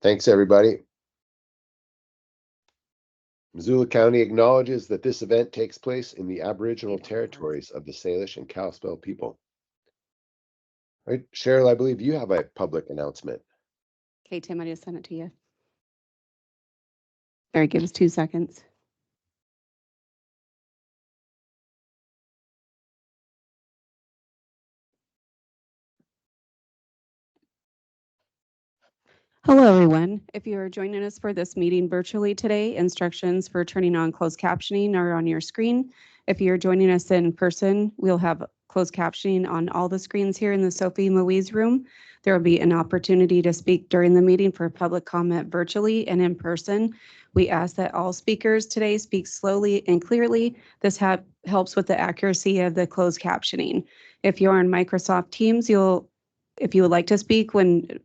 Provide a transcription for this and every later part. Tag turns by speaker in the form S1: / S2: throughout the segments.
S1: Thanks, everybody. Missoula County acknowledges that this event takes place in the Aboriginal territories of the Salish and Kalispel people. Right, Cheryl, I believe you have a public announcement.
S2: Okay, Tim, I just sent it to you. All right, give us 2 seconds. Hello, everyone. If you are joining us for this meeting virtually today, instructions for turning on closed captioning are on your screen. If you're joining us in person, we'll have closed captioning on all the screens here in the Sophie Louise room. There will be an opportunity to speak during the meeting for public comment virtually and in person. We ask that all speakers today speak slowly and clearly. This helps with the accuracy of the closed captioning. If you're on Microsoft Teams, if you would like to speak when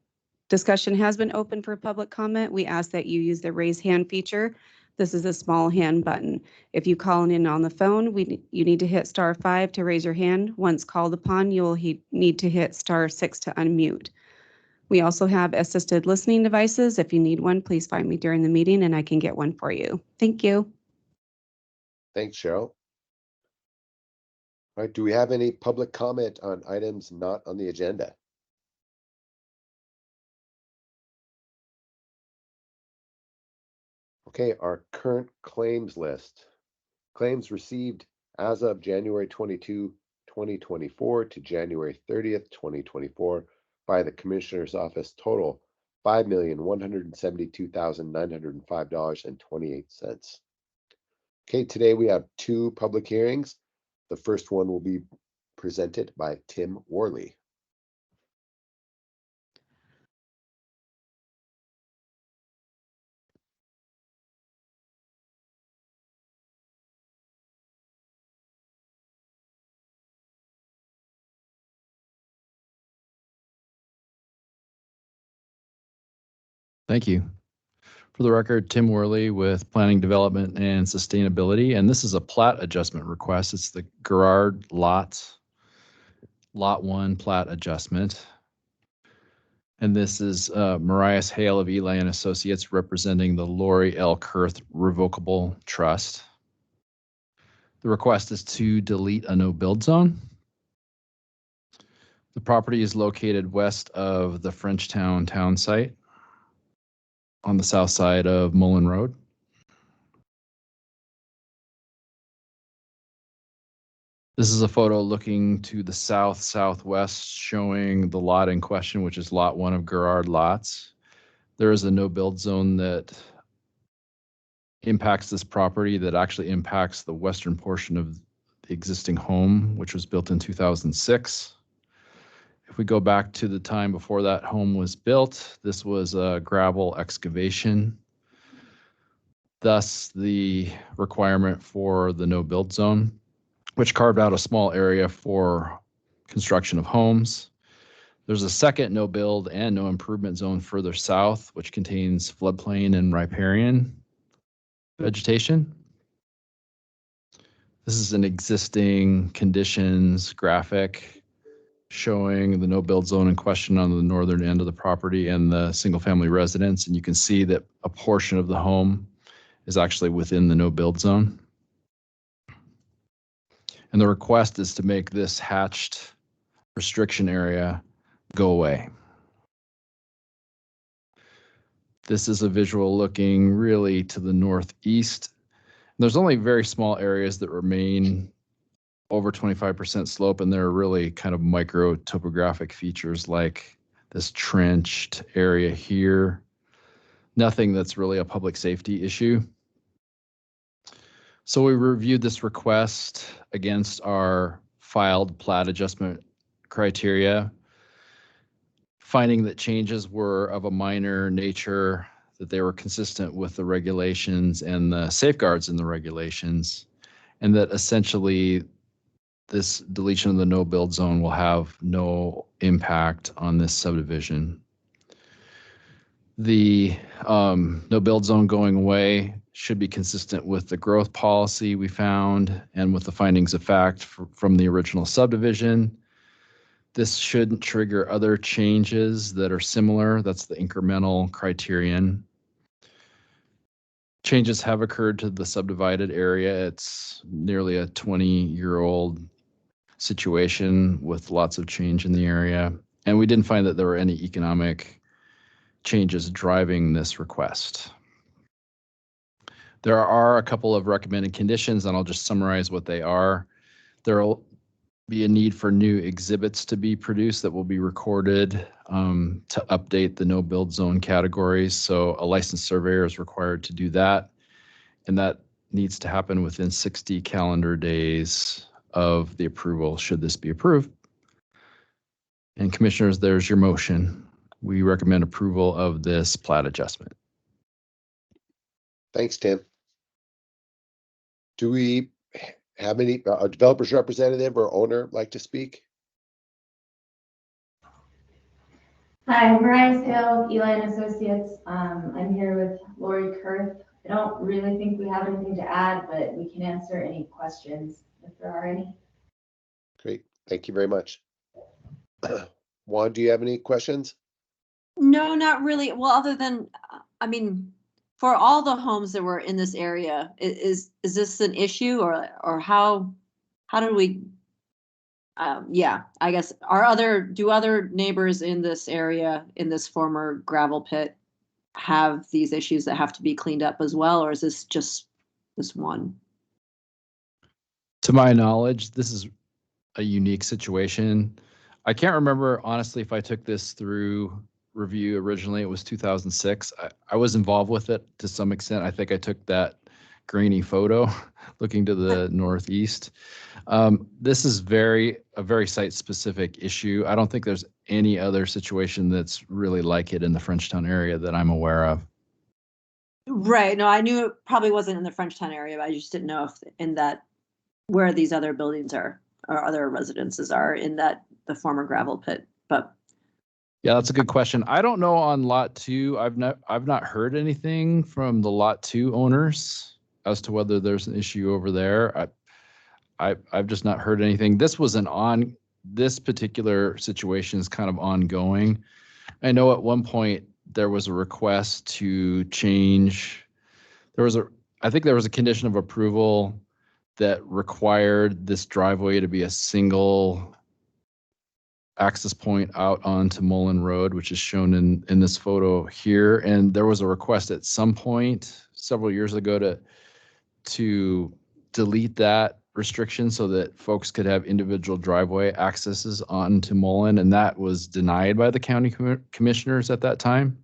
S2: discussion has been open for public comment, we ask that you use the raise hand feature. This is a small hand button. If you call in on the phone, you need to hit *5 to raise your hand. Once called upon, you will need to hit *6 to unmute. We also have assisted listening devices. If you need one, please find me during the meeting and I can get one for you. Thank you.
S1: Thanks, Cheryl. All right, do we have any public comment on items not on the agenda? Okay, our current claims list. Claims received as of January 22, 2024 to January 30th, 2024 by the Commissioner's Office total $5,172,905.28. Okay, today we have 2 public hearings. The first one will be presented by Tim Worley.
S3: Thank you. For the record, Tim Worley with Planning Development and Sustainability, and this is a plat adjustment request. It's the Gerard Lot 1 plat adjustment. And this is Marias Hale of Eli and Associates representing the Lori L. Kurth Revocable Trust. The request is to delete a no-build zone. The property is located west of the Frenchtown town site on the south side of Mullen Road. This is a photo looking to the southwest showing the lot in question, which is lot 1 of Gerard lots. There is a no build zone that impacts this property that actually impacts the western portion of the existing home, which was built in 2006. If we go back to the time before that home was built, this was a gravel excavation. Thus, the requirement for the no build zone, which carved out a small area for construction of homes. There's a second no build and no improvement zone further south, which contains floodplain and riparian vegetation. This is an existing conditions graphic showing the no build zone in question on the northern end of the property and the single family residence. And you can see that a portion of the home is actually within the no build zone. And the request is to make this hatched restriction area go away. This is a visual looking really to the northeast. There's only very small areas that remain over 25% slope, and there are really kind of micro topographic features like this trenched area here. Nothing that's really a public safety issue. So we reviewed this request against our filed plat adjustment criteria, finding that changes were of a minor nature, that they were consistent with the regulations and the safeguards in the regulations, and that essentially this deletion of the no build zone will have no impact on this subdivision. The no build zone going away should be consistent with the growth policy we found and with the findings of fact from the original subdivision. this shouldn't trigger other changes that are similar. That's the incremental criterion. Changes have occurred to the subdivided area. It's nearly a 20-year-old situation with lots of change in the area. And we didn't find that there were any economic changes driving this request. There are a couple of recommended conditions, and I'll just summarize what they are. There will be a need for new exhibits to be produced that will be recorded to update the no-build zone categories. So a licensed surveyor is required to do that, and that needs to happen within 60 calendar days of the approval, should this be approved. And commissioners, there's your motion. We recommend approval of this plat adjustment.
S1: Thanks, Tim. Do we have any developer's representative or owner like to speak?
S4: Hi, I'm Mariah Sale of Eli and Associates. I'm here with Lori Kurth. I don't really think we have anything to add, but we can answer any questions if there are any.
S1: Great, thank you very much. Juan, do you have any questions?
S5: No, not really. Well, other than, I mean, for all the homes that were in this area, is this an issue, or how do we? Yeah, I guess do other neighbors in this area, in this former gravel pit, have these issues that have to be cleaned up as well, or is this just this one?
S3: To my knowledge, this is a unique situation. I can't remember honestly if I took this through review originally. It was 2006. I was involved with it to some extent. I think I took that grainy photo looking to the northeast. This is a very site specific issue. I don't think there's any other situation that's really like it in the Frenchtown area that I'm aware of.
S5: Right. No, I knew it probably wasn't in the Frenchtown area, but I just didn't know if in that where these other buildings are or other residences are in the former gravel pit. But
S3: yeah, that's a good question. I don't know on lot 2. I've not heard anything from the lot 2 owners as to whether there's an issue over there. I've just not heard anything. This particular situation is kind of ongoing. I know at one point there was a request to change. I think there was a condition of approval that required this driveway to be a single access point out onto Mullen Road, which is shown in this photo here. And there was a request at some point several years ago to delete that restriction so that folks could have individual driveway accesses onto Mullen, and that was denied by the county commissioners at that time.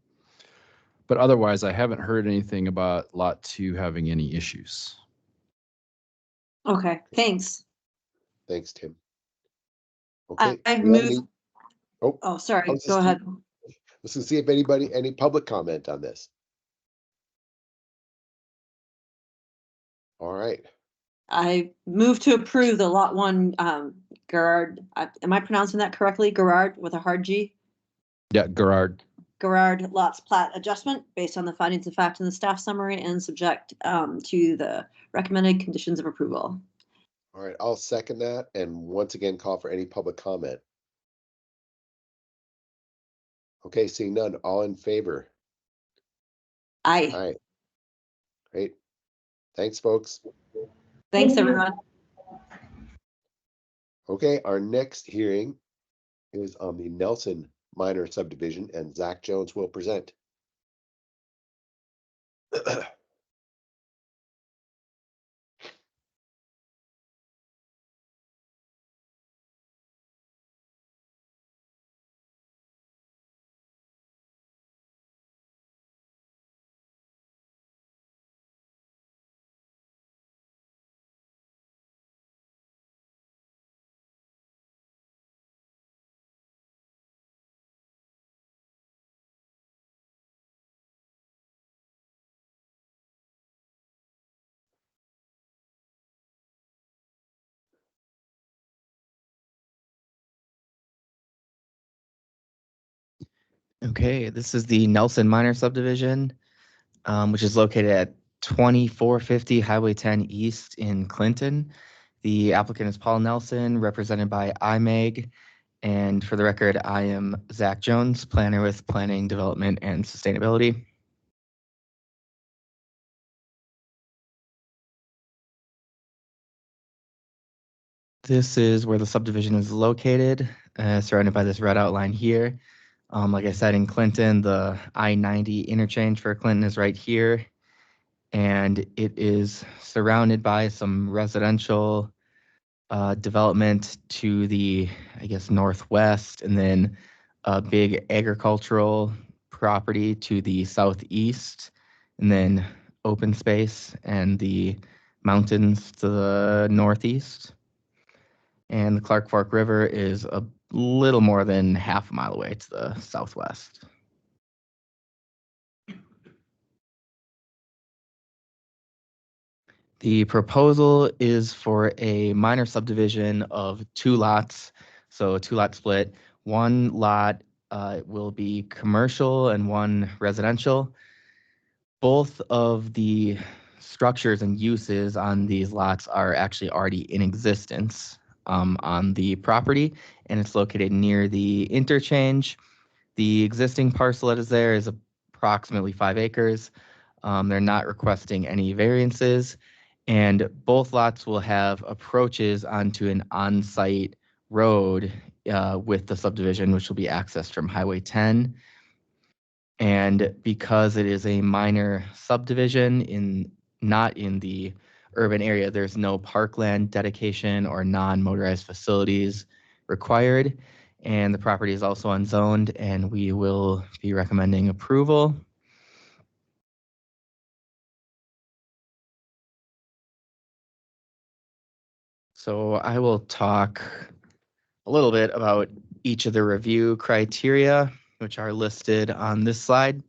S3: But otherwise, I haven't heard anything about lot 2 having any issues.
S5: okay, thanks.
S1: Thanks, Tim. Okay.
S5: I
S1: do we have
S5: moved.
S1: any- Oh,
S5: Oh, sorry.
S1: I was
S5: Go
S1: just-
S5: ahead.
S1: let's see if any public comment on this. All right.
S5: I move to approve the lot 1 Gerard. Am I pronouncing that correctly? Gerard with a hard G.
S3: Yeah, Gerard.
S5: Gerard lots plat adjustment based on the findings of fact in the staff summary and subject to the recommended conditions of approval.
S1: All right, I'll second that and once again call for any public comment. Okay, seeing none, all in favor?
S5: Aye.
S1: Aye. Great. Thanks, folks.
S5: Thanks,
S4: Thank you.
S5: everyone.
S1: Okay, our next hearing is on the Nelson minor subdivision, and Zach Jones will present.
S6: Okay, this is the Nelson Minor subdivision, which is located at 2450 Highway 10 East in Clinton. The applicant is Paul Nelson, represented by IMEG, And for the record, I am Zach Jones, planner with Planning, Development, and Sustainability. This is where the subdivision is located, surrounded by this red outline here. Like I said, in Clinton, the I-90 interchange for Clinton is right here. And it is surrounded by some residential development to the, I guess, northwest, and then a big agricultural property to the southeast, and then open space and the mountains to the northeast. And the Clark Fork River is a little more than half a mile away to the southwest. The proposal is for a minor subdivision of 2 lots, so a 2-lot split. 1 lot will be commercial and 1 residential. Both of the structures and uses on these lots are actually already in existence on the property, and it's located near the interchange. The existing parcel that is there is approximately 5 acres. They're not requesting any variances, and both lots will have approaches onto an on-site road with the subdivision, which will be accessed from Highway 10. And because it is a minor subdivision not in the urban area, there's no parkland dedication or non-motorized facilities required. And the property is also unzoned, and we will be recommending approval. So I will talk a little bit about each of the review criteria, which are listed on this slide.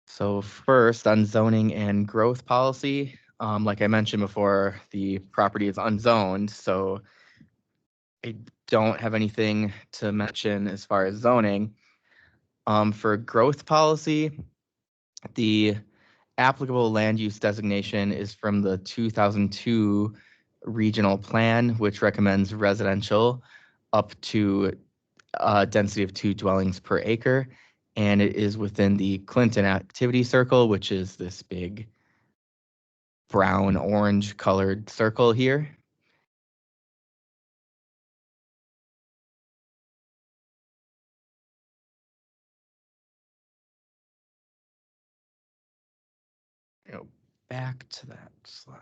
S6: So first, on zoning and growth policy, like I mentioned before, the property is unzoned, so I don't have anything to mention as far as zoning. For growth policy, the applicable land use designation is from the 2002 regional plan, which recommends residential up to a density of 2 dwellings per acre. And it is within the Clinton activity circle, which is this big brown orange colored circle here. Go back to that slide.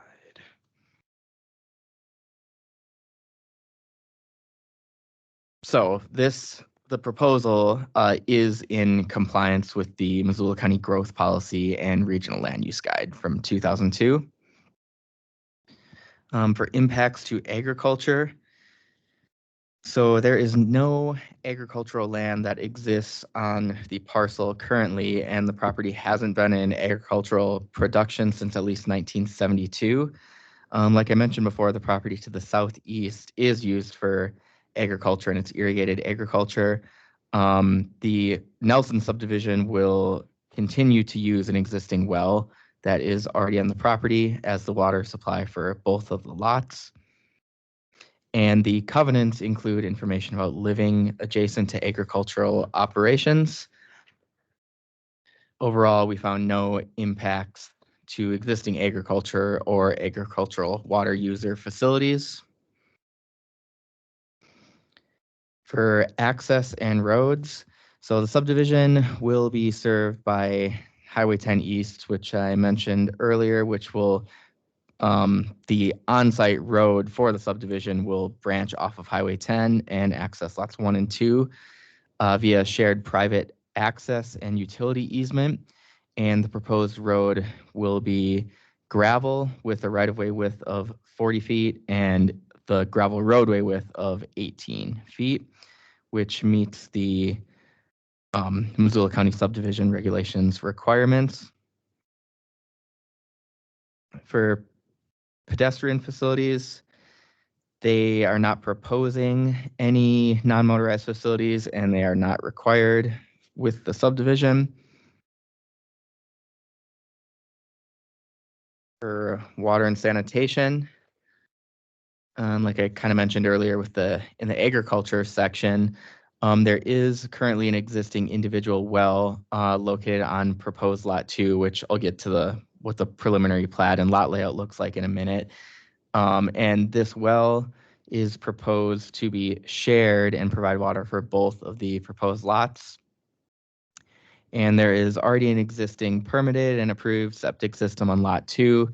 S6: So the proposal is in compliance with the Missoula County Growth Policy and Regional Land Use Guide from 2002. For impacts to agriculture, so there is no agricultural land that exists on the parcel currently, and the property hasn't been in agricultural production since at least 1972. Like I mentioned before, the property to the southeast is used for agriculture, and it's irrigated agriculture. The Nelson subdivision will continue to use an existing well that is already on the property as the water supply for both of the lots. And the covenants include information about living adjacent to agricultural operations. Overall, we found no impacts to existing agriculture or agricultural water user facilities. For access and roads, so the subdivision will be served by Highway 10 East, which I mentioned earlier, which will the on-site road for the subdivision will branch off of Highway 10 and access lots 1 and 2 via shared private access and utility easement. And the proposed road will be gravel with a right-of-way width of 40 feet and the gravel roadway width of 18 feet, which meets the Missoula County subdivision regulations requirements. For pedestrian facilities, they are not proposing any non-motorized facilities, and they are not required with the subdivision. For water and sanitation, like I kind of mentioned earlier with in the agriculture section, there is currently an existing individual well located on proposed lot 2, which I'll get to what the preliminary plat and lot layout looks like in a minute. And this well is proposed to be shared and provide water for both of the proposed lots. And there is already an existing permitted and approved septic system on lot 2.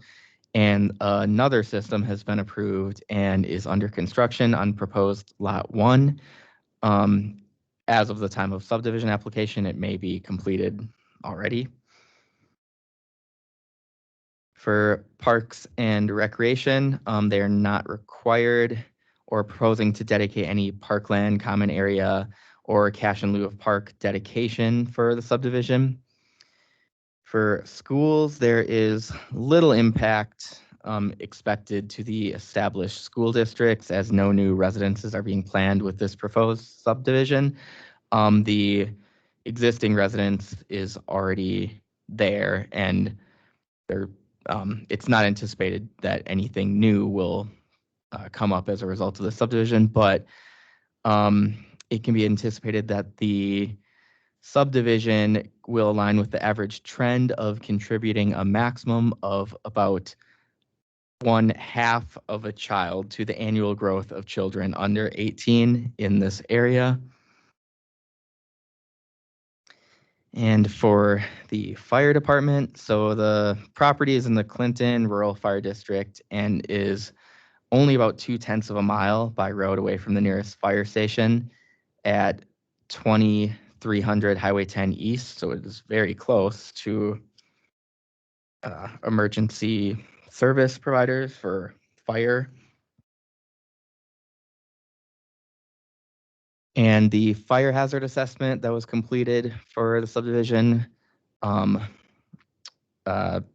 S6: And another system has been approved and is under construction on proposed lot 1. As of the time of subdivision application, it may be completed already. For parks and recreation, they are not required or proposing to dedicate any parkland, common area, or cash in lieu of park dedication for the subdivision. For schools, there is little impact expected to the established school districts, as no new residences are being planned with this proposed subdivision. The existing residence is already there, and it's not anticipated that anything new will come up as a result of the subdivision, but it can be anticipated that the subdivision will align with the average trend of contributing a maximum of about 1/2 of a child to the annual growth of children under 18 in this area. And for the fire department, so the property is in the Clinton Rural Fire District and is only about 2/10 of a mile by road away from the nearest fire station at 2300 Highway 10 East. So it is very close to emergency service providers for fire. And the fire hazard assessment that was completed for the subdivision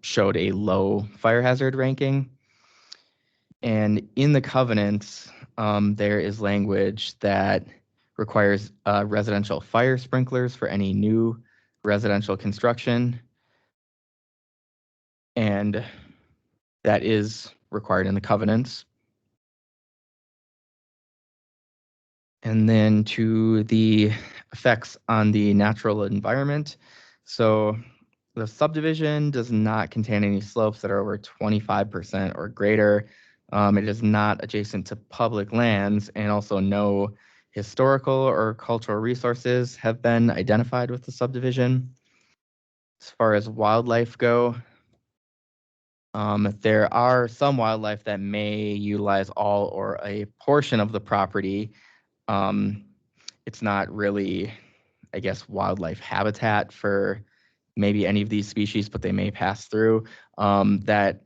S6: showed a low fire hazard ranking. And in the covenants, there is language that requires residential fire sprinklers for any new residential construction. And that is required in the covenants. And then to the effects on the natural environment. So the subdivision does not contain any slopes that are over 25% or greater. It is not adjacent to public lands, and also no historical or cultural resources have been identified with the subdivision. As far as wildlife go, there are some wildlife that may utilize all or a portion of the property. It's not really, I guess, wildlife habitat for maybe any of these species, but they may pass through. That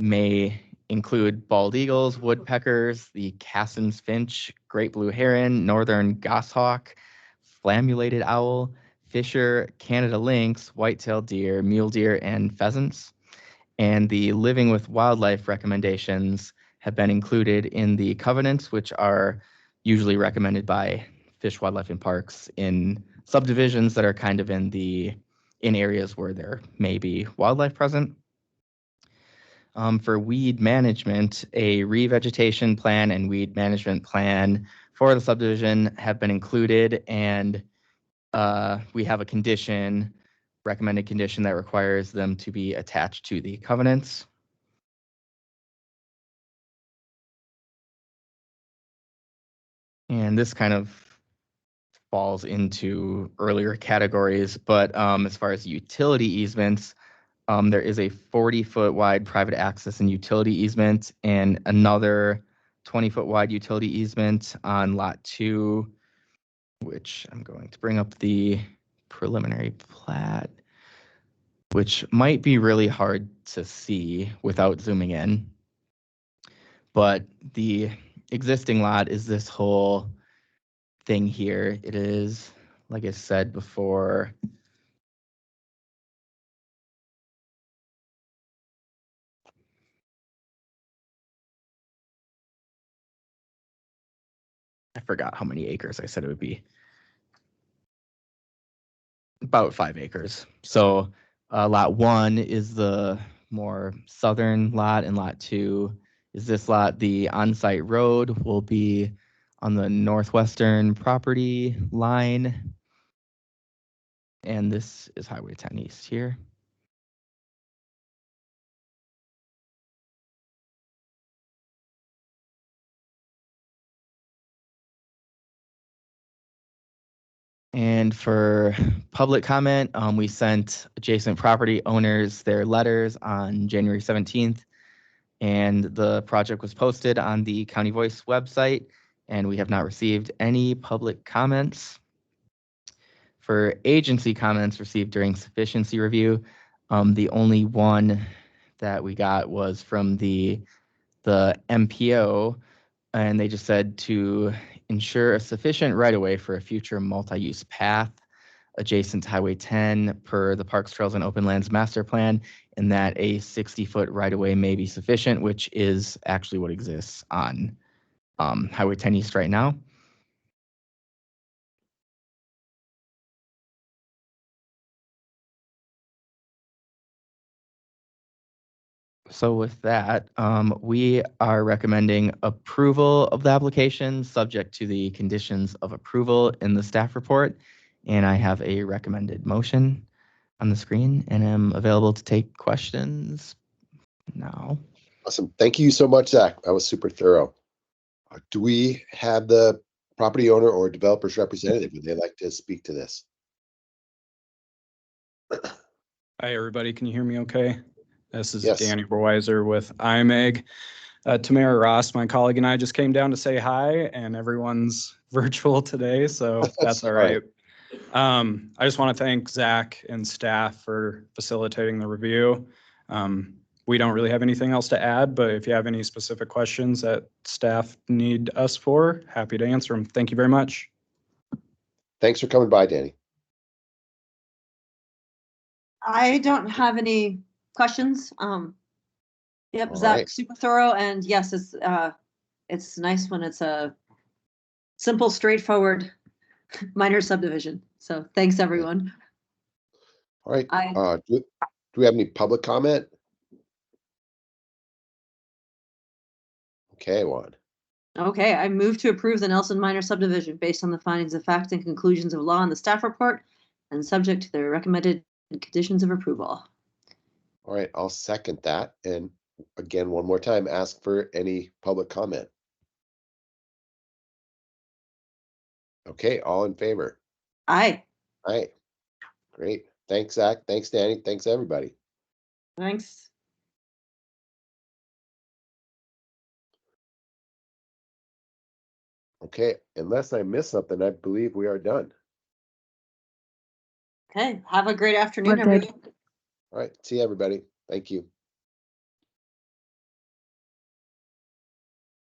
S6: may include bald eagles, woodpeckers, the Cassin's finch, great blue heron, northern goshawk, flammulated owl, fisher, Canada lynx, white-tailed deer, mule deer, and pheasants. And the living with wildlife recommendations have been included in the covenants, which are usually recommended by Fish, Wildlife, and Parks in subdivisions that are kind of in areas where there may be wildlife present. For weed management, a revegetation plan and weed management plan for the subdivision have been included, and we have a recommended condition that requires them to be attached to the covenants. And this kind of falls into earlier categories, but as far as utility easements, there is a 40-foot wide private access and utility easement and another 20-foot wide utility easement on lot 2, which I'm going to bring up the preliminary plat, which might be really hard to see without zooming in. But the existing lot is this whole thing here. It is, like I said before, I forgot how many acres I said it would be. About 5 acres. So lot 1 is the more southern lot, and lot 2 is this lot. The on-site road will be on the northwestern property line. And this is Highway 10 East here. And for public comment, we sent adjacent property owners their letters on January 17th. And the project was posted on the County Voice website, and we have not received any public comments. For agency comments received during sufficiency review, the only one that we got was from the MPO, and they just said to ensure a sufficient right-of-way for a future multi-use path adjacent to Highway 10 per the Parks, Trails, and Open Lands Master Plan, and that a 60-foot right-of-way may be sufficient, which is actually what exists on Highway 10 East right now. So with that, we are recommending approval of the application subject to the conditions of approval in the staff report. And I have a recommended motion on the screen and am available to take questions now.
S1: Awesome. Thank you so much, Zach. That was super thorough. Do we have the property owner or developer's representative? Would they like to speak to this?
S7: Hi, everybody. Can you hear me okay? This is
S1: Yes.
S7: Danny Berweiser with IMEG. Tamara Ross, my colleague, and I just came down to say hi, and everyone's virtual today, so that's all right. I just want to thank Zach and staff for facilitating the review. We don't really have anything else to add, but if you have any specific questions that staff need us for, happy to answer them. Thank you very much.
S1: Thanks for coming by, Danny.
S5: I don't have any questions. Yep,
S1: All
S5: Zach,
S1: right.
S5: super thorough, and yes, it's nice when it's a simple, straightforward minor subdivision. So thanks, everyone.
S1: All right. Do we have any public comment? Okay, Juan.
S5: Okay, I move to approve the Nelson minor subdivision based on the findings of fact and conclusions of law in the staff report and subject to the recommended conditions of approval.
S1: All right, I'll second that. And again, one more time, ask for any public comment. Okay, all in favor?
S5: Aye,
S1: All right, great. Thanks, Zach. Thanks, Danny. Thanks, everybody.
S5: thanks.
S1: Okay, unless I missed something, I believe we are done.
S5: Okay, have a great afternoon,
S2: We're good.
S5: everyone.
S1: All right, see everybody. Thank you.